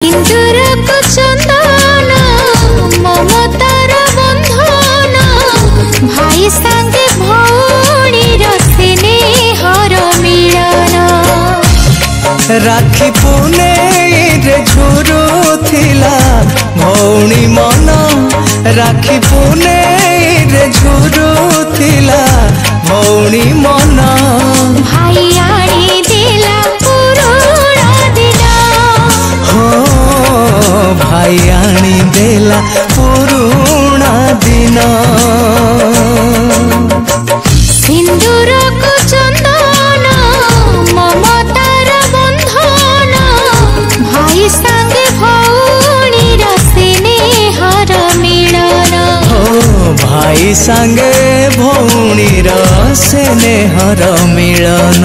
सिंदूरक चंदन ममतार बंधन भाई संगे भौणीर स्नेहर मिलन राखी पुनेई झुरुथिला भौणी मन राखी पुनेई झुरुथिला भौणी मन भाई आनी देला पुरुणा दिन हो भाई आनी देला पुरुणा दिन सिंदूरक चंदन ममतार बंधन भाई संगे भौणीर स्नेहर मिलन हो भाई संगे भौणीर स्नेहर मिलन।